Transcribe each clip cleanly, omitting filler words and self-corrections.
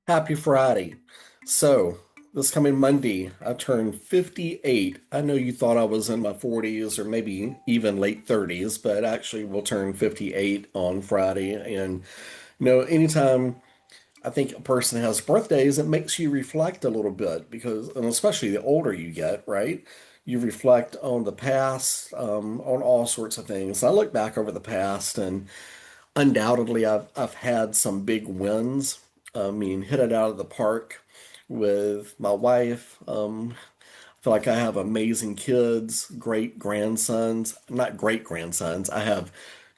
Happy Friday. So, this coming Monday, I turn 58. I know you thought I was in my 40s or maybe even late 30s, but actually we'll turn 58 on Friday. And, anytime I think a person has birthdays, it makes you reflect a little bit because, and especially the older you get, right? You reflect on the past, on all sorts of things. I look back over the past and undoubtedly, I've had some big wins. I mean, hit it out of the park with my wife. I feel like I have amazing kids, great grandsons, not great grandsons. I have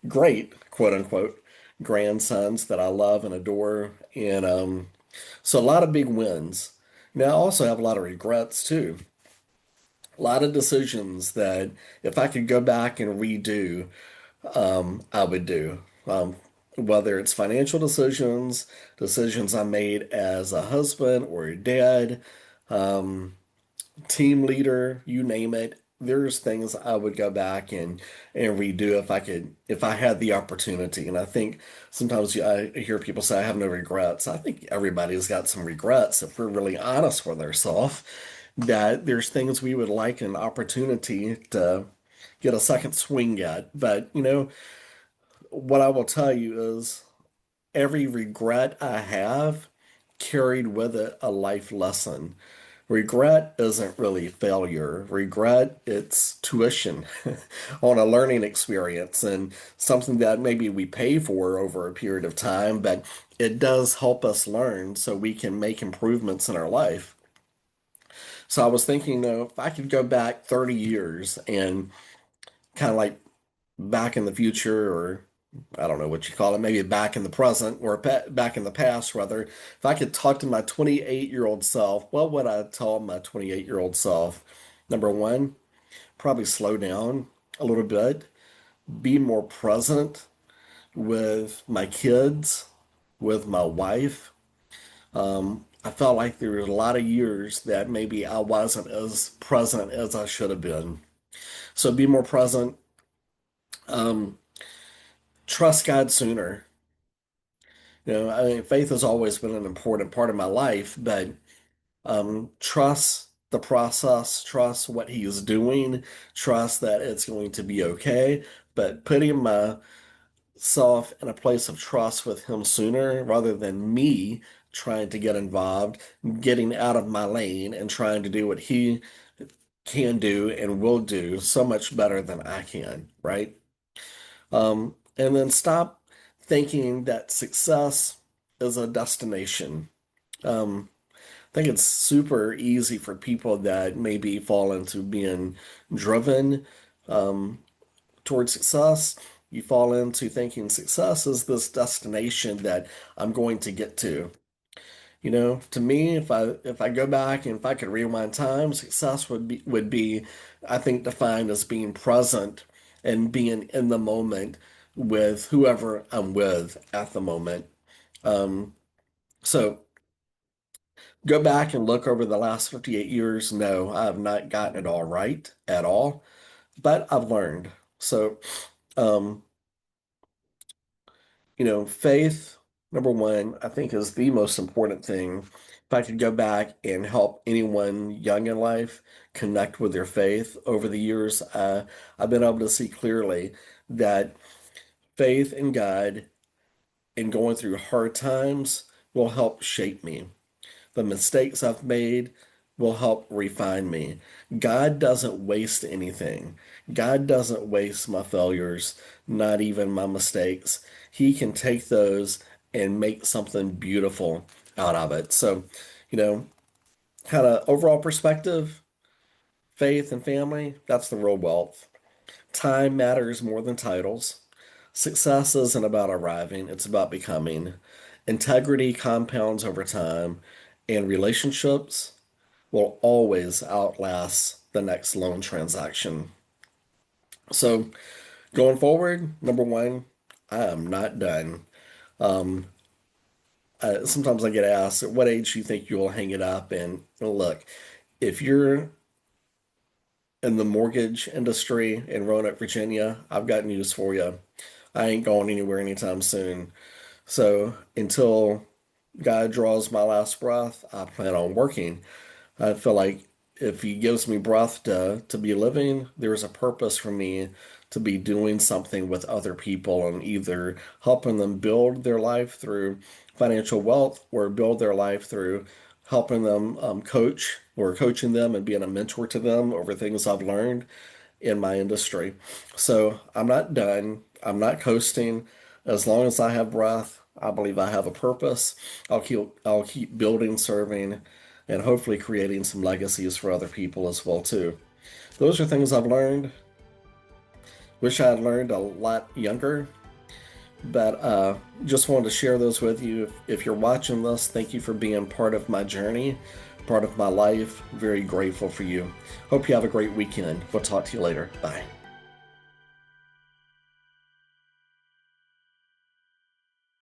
great, quote unquote, grandsons that I love and adore. And so a lot of big wins. Now, I also have a lot of regrets too. A lot of decisions that if I could go back and redo, I would do. Whether it's financial decisions, decisions I made as a husband or a dad, um, team leader, you name it. There's things I would go back and redo if I could, if I had the opportunity. And I think sometimes I hear people say I have no regrets. I think everybody's got some regrets if we're really honest with ourselves. That there's things we would like an opportunity to get a second swing at. But what I will tell you is every regret I have carried with it a life lesson. Regret isn't really failure. Regret, it's tuition on a learning experience and something that maybe we pay for over a period of time, but it does help us learn so we can make improvements in our life. So I was thinking, if I could go back 30 years and kind of like back in the future, or I don't know what you call it, maybe back in the present or back in the past, rather. If I could talk to my 28-year-old self, what would I tell my 28-year-old self? Number one, probably slow down a little bit, be more present with my kids, with my wife. I felt like there were a lot of years that maybe I wasn't as present as I should have been. So be more present. Um, Trust God sooner. I mean, faith has always been an important part of my life, but trust the process, trust what he is doing, trust that it's going to be okay. But putting myself in a place of trust with him sooner rather than me trying to get involved, getting out of my lane and trying to do what he can do and will do so much better than I can, right? And then stop thinking that success is a destination. I think it's super easy for people that maybe fall into being driven towards success. You fall into thinking success is this destination that I'm going to get to. To me, if I go back and if I could rewind time, success would be, I think, defined as being present and being in the moment with whoever I'm with at the moment. Um, so go back and look over the last 58 years. No, I have not gotten it all right at all, but I've learned. So, um, faith, number one, I think is the most important thing. If I could go back and help anyone young in life connect with their faith over the years, I've been able to see clearly that faith in God and going through hard times will help shape me. The mistakes I've made will help refine me. God doesn't waste anything. God doesn't waste my failures, not even my mistakes. He can take those and make something beautiful out of it. So, you know, kind of overall perspective, faith and family, that's the real wealth. Time matters more than titles. Success isn't about arriving, it's about becoming. Integrity compounds over time, and relationships will always outlast the next loan transaction. So, going forward, number one, I am not done. Um, Sometimes I get asked, at what age do you think you'll hang it up? And look, if you're in the mortgage industry in Roanoke, Virginia, I've got news for you. I ain't going anywhere anytime soon. So until God draws my last breath, I plan on working. I feel like if He gives me breath to be living, there's a purpose for me to be doing something with other people and either helping them build their life through financial wealth or build their life through helping them coach or coaching them and being a mentor to them over things I've learned in my industry. So I'm not done. I'm not coasting. As long as I have breath, I believe I have a purpose. I'll keep building, serving, and hopefully creating some legacies for other people as well too. Those are things I've learned. Wish I had learned a lot younger, but just wanted to share those with you. If you're watching this, thank you for being part of my journey, part of my life. Very grateful for you. Hope you have a great weekend. We'll talk to you later. Bye.